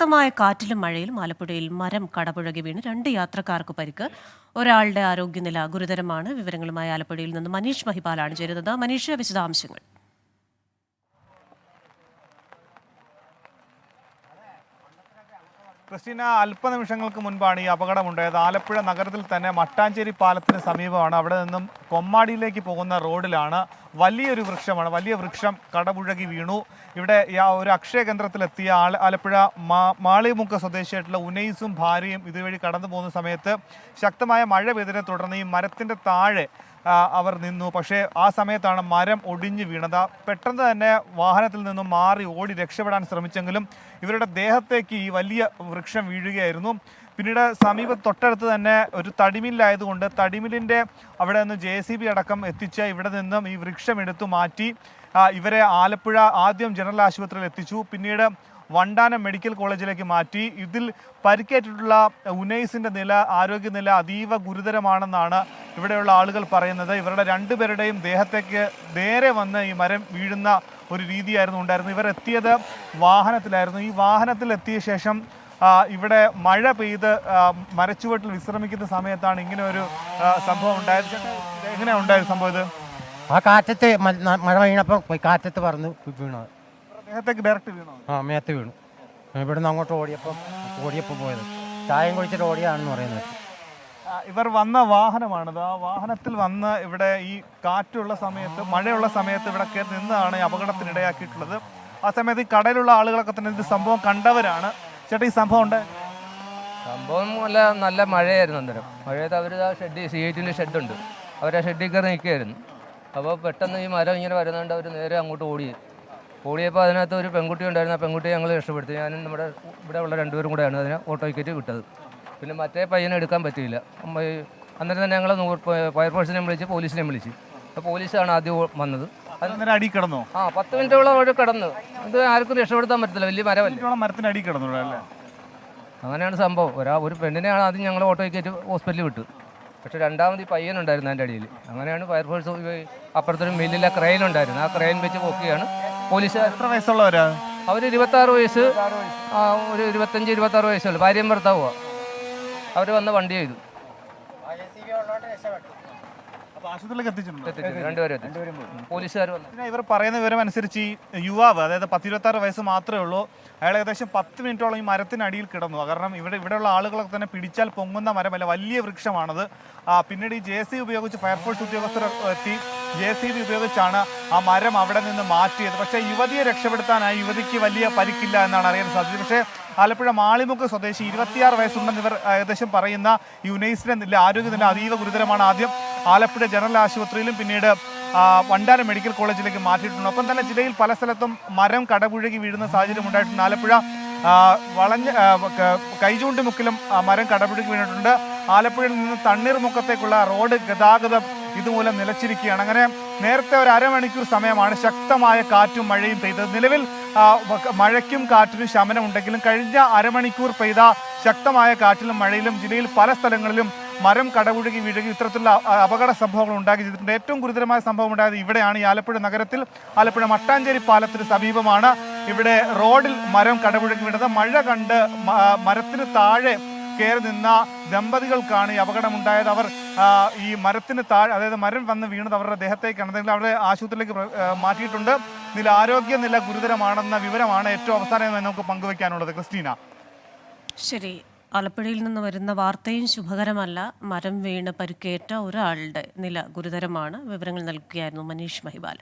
ശക്തമായ കാറ്റിലും മഴയിലും ആലപ്പുഴയിൽ മരം കടപുഴകി വീണ് 2 യാത്രക്കാർക്ക് പരിക്ക്. ഒരാളുടെ ആരോഗ്യനില ഗുരുതരമാണ്. വിവരങ്ങളുമായി ആലപ്പുഴയിൽ നിന്ന് മനീഷ് മഹിപാലാണ് ചേരുന്നത്. മനീഷ്, വിശദാംശങ്ങൾ. ക്രിസ്റ്റീന, അല്പനിമിഷങ്ങൾക്ക് മുൻപാണ് ഈ അപകടമുണ്ടായത്. ആലപ്പുഴ നഗരത്തിൽ തന്നെ മട്ടാഞ്ചേരി പാലത്തിന് സമീപമാണ്. അവിടെ നിന്നും കൊമ്മാടിയിലേക്ക് പോകുന്ന റോഡിലാണ് വലിയൊരു വൃക്ഷമാണ്. വലിയ വൃക്ഷം കടപുഴകി വീണു. ഇവിടെ ഒരു അക്ഷയ കേന്ദ്രത്തിലെത്തിയ ആലപ്പുഴ മാളിമുക്ക് സ്വദേശിയായിട്ടുള്ള ഉനൈസും ഭാര്യയും ഇതുവഴി കടന്നു പോകുന്ന സമയത്ത് ശക്തമായ മഴ പെയ്തതിനെ തുടർന്ന് ഈ മരത്തിൻ്റെ താഴെ അവർ നിന്നു. പക്ഷേ ആ സമയത്താണ് മരം ഒടിഞ്ഞു വീണത്. പെട്ടെന്ന് തന്നെ വാഹനത്തിൽ നിന്നും മാറി ഓടി രക്ഷപ്പെടാൻ ശ്രമിച്ചെങ്കിലും ഇവരുടെ ദേഹത്തേക്ക് ഈ വലിയ വൃക്ഷം വീഴുകയായിരുന്നു. പിന്നീട് തൊട്ടടുത്ത് തന്നെ ഒരു തടിമില്ലായതുകൊണ്ട് തടിമിലിൻ്റെ അവിടെ നിന്ന് JCB അടക്കം എത്തിച്ച് ഇവിടെ നിന്നും ഈ വൃക്ഷം എടുത്തു മാറ്റി ഇവരെ ആലപ്പുഴ ആദ്യം ജനറൽ ആശുപത്രിയിൽ എത്തിച്ചു. പിന്നീട് വണ്ടാനം മെഡിക്കൽ കോളേജിലേക്ക് മാറ്റി. ഇതിൽ പരിക്കേറ്റിട്ടുള്ള ഉനൈസിൻ്റെ ആരോഗ്യനില അതീവ ഗുരുതരമാണെന്നാണ് ഇവിടെയുള്ള ആളുകൾ പറയുന്നത്. ഇവരുടെ രണ്ടുപേരുടെയും ദേഹത്തേക്ക് നേരെ വന്ന് ഈ മരം വീഴുന്ന ഒരു രീതിയായിരുന്നു ഉണ്ടായിരുന്നത്. ഇവർ എത്തിയത് വാഹനത്തിലായിരുന്നു. ഈ വാഹനത്തിൽ എത്തിയ ശേഷം ഇവിടെ മഴ പെയ്ത് മരച്ചുവട്ടിൽ വിശ്രമിക്കുന്ന സമയത്താണ് ഇങ്ങനെ ഒരു സംഭവം ഉണ്ടായത്. എങ്ങനെയാണ് ഉണ്ടായത് സംഭവം? ഇത് ആ കാറ്റത്ത് മഴ വീണപ്പോൾ കാറ്റത്ത് പറന്ന് വീണത്. ദേഹത്തേക്ക് ഡയറക്റ്റ് വീണോ? മേത്ത് വീണു. ഇവിടുന്ന് അങ്ങോട്ട് ഓടിയപ്പോൾ പോയത്. ചായം കുടിച്ചിട്ട് ഓടിയാണെന്ന് പറയുന്നത്. ഇവർ വന്ന വാഹനമാണിത്. ആ വാഹനത്തിൽ വന്ന് ഇവിടെ ഈ കാറ്റുള്ള സമയത്ത്, മഴയുള്ള സമയത്ത് ഇവിടെ കയറി നിന്നാണ് ഈ അപകടത്തിനിടയാക്കിയിട്ടുള്ളത്. ആ സമയത്ത് ഈ കടയിലുള്ള ആളുകളൊക്കെ തന്നെ ഇത് സംഭവം കണ്ടവരാണ്. ചേട്ടാ, ഈ സംഭവം നല്ല മഴയായിരുന്നു. അന്നേരം മഴയത്ത് അവർ ആ CITൻ്റെ ഷെഡുണ്ട്, അവർ ആ ഷെഡിൽ കയറി നിൽക്കുകയായിരുന്നു. അപ്പോൾ പെട്ടെന്ന് ഈ മരം ഇങ്ങനെ വരുന്നുണ്ട്. അവർ നേരെ അങ്ങോട്ട് ഓടിയപ്പോൾ അതിനകത്ത് ഒരു പെൺകുട്ടി ഉണ്ടായിരുന്നു. ആ പെൺകുട്ടിയെ ഞങ്ങൾ രക്ഷപ്പെടുത്തി. ഞാനും നമ്മുടെ ഇവിടെ ഉള്ള രണ്ടുപേരും കൂടെയാണ് അതിനെ ഓട്ടോയ്ക്കേറ്റ് വിട്ടത്. പിന്നെ മറ്റേ പയ്യനെ എടുക്കാൻ പറ്റിയില്ല. അന്നേരം തന്നെ ഞങ്ങൾ ഫയർഫോഴ്സിനെ വിളിച്ച് പോലീസിനെ വിളിച്ച്. അപ്പോൾ പോലീസാണ് ആദ്യം വന്നത്. അടി കിടന്നു. 10 മിനിറ്റോളം അവിടെ കിടന്നു. ഇത് ആർക്കും രക്ഷപ്പെടുത്താൻ പറ്റത്തില്ല, വലിയ മരമല്ല. മരത്തിന് അടി കിടന്നു അല്ലേ? അങ്ങനെയാണ് സംഭവം. ഒരു പെണ്ണിനെയാണ് ആദ്യം ഞങ്ങൾ ഓട്ടോയ്ക്കേറ്റ് ഹോസ്പിറ്റലിൽ വിട്ടു. പക്ഷേ രണ്ടാമത് ഈ പയ്യനുണ്ടായിരുന്നു അതിൻ്റെ അടിയിൽ. അങ്ങനെയാണ് ഫയർഫോഴ്സ് അപ്പുറത്തൊരു മില്ലിലെ ക്രെയിൻ ഉണ്ടായിരുന്നു. ആ ക്രെയിൻ വെച്ച് പൊക്കിയാണ് പോലീസുകാർ. എത്ര വയസ്സുള്ളവരാ അവർ? 26 വയസ്സ്, ഒരു 25-26 വയസ്സുള്ളൂ. ഭാര്യയും ഭർത്താവുക. അവർ വന്ന വണ്ടി ചെയ്തു. പോലീസുകാർ വന്നു. ഇവർ പറയുന്ന വിവരം അനുസരിച്ച് ഈ യുവാവ്, അതായത് 10-26 വയസ്സ് മാത്രമേ ഉള്ളൂ. അയാൾ ഏകദേശം 10 മിനിറ്റോളം ഈ മരത്തിനടിയിൽ കിടന്നു. കാരണം ഇവിടെയുള്ള ആളുകളൊക്കെ തന്നെ പിടിച്ചാൽ പൊങ്ങുന്ന മരമല്ല, വലിയ വൃക്ഷമാണത്. പിന്നീട് ഈ JCB ഉപയോഗിച്ച് ഫയർഫോഴ്സ് ഉദ്യോഗസ്ഥർ എത്തി JCB ഉപയോഗിച്ചാണ് ആ മരം അവിടെ നിന്ന് മാറ്റിയത്. പക്ഷേ യുവതിയെ രക്ഷപ്പെടുത്താനായി യുവതിക്ക് വലിയ പരിക്കില്ല എന്നാണ് അറിയാൻ സാധിച്ചത്. പക്ഷേ ആലപ്പുഴ മാളിമുക്ക് സ്വദേശി 26 വയസ്സുണ്ടെന്ന് ഇവർ ഏകദേശം പറയുന്ന ഈ ഉനൈസിന്റെ ആരോഗ്യനില അതീവ ഗുരുതരമാണ്. ആദ്യം ആലപ്പുഴ ജനറൽ ആശുപത്രിയിലും പിന്നീട് വണ്ടാനം മെഡിക്കൽ കോളേജിലേക്ക് മാറ്റിയിട്ടുണ്ട്. ഒപ്പം തന്നെ ജില്ലയിൽ പല സ്ഥലത്തും മരം കടപുഴകി വീഴുന്ന സാഹചര്യം ഉണ്ടായിട്ടുണ്ട്. ആലപ്പുഴ കൈചൂണ്ടിമുക്കിലും മരം കടപുഴകി വീണിട്ടുണ്ട്. ആലപ്പുഴയിൽ നിന്ന് തണ്ണീർമുക്കത്തേക്കുള്ള റോഡ് ഗതാഗതം ഇതുമൂലം നിലച്ചിരിക്കുകയാണ്. അങ്ങനെ നേരത്തെ ഒരു അരമണിക്കൂർ സമയമാണ് ശക്തമായ കാറ്റും മഴയും പെയ്തത്. നിലവിൽ മഴയ്ക്കും കാറ്റിനും ശമനമുണ്ടെങ്കിലും കഴിഞ്ഞ അരമണിക്കൂർ പെയ്ത ശക്തമായ കാറ്റിലും മഴയിലും ജില്ലയിൽ പല സ്ഥലങ്ങളിലും മരം കടപുഴകി വീഴുകയും ഇത്തരത്തിലുള്ള അപകട സംഭവങ്ങൾ ഉണ്ടാക്കി ചെയ്തിട്ടുണ്ട്. ഏറ്റവും ഗുരുതരമായ സംഭവം ഉണ്ടായത് ഇവിടെയാണ്. ഈ ആലപ്പുഴ നഗരത്തിൽ ആലപ്പുഴ മട്ടാഞ്ചേരി പാലത്തിന് സമീപമാണ് ഇവിടെ റോഡിൽ മരം കടപുഴകി വീണത്. മഴ കണ്ട് മരത്തിന് താഴെ കയറി നിന്ന ദമ്പതികൾക്കാണ് ഈ അപകടമുണ്ടായത്. അവർ ഈ മരത്തിന് താഴെ, അതായത് മരം വന്ന് വീണത് അവരുടെ ദേഹത്തേക്കാണ്. എന്തെങ്കിലും അവരെ ആശുപത്രിയിലേക്ക് മാറ്റിയിട്ടുണ്ട്. ആരോഗ്യനില ഗുരുതരമാണെന്ന വിവരമാണ് ഏറ്റവും അവസാനമായി നമുക്ക് പങ്കുവയ്ക്കാനുള്ളത്. ക്രിസ്റ്റീന. ശരി, ആലപ്പുഴയിൽ നിന്ന് വരുന്ന വാർത്തയും ശുഭകരമല്ല. മരം വീണ് പരിക്കേറ്റ ഒരാളുടെ നില ഗുരുതരമാണ്. വിവരങ്ങൾ നൽകുകയായിരുന്നു മനീഷ് മഹിപാൽ.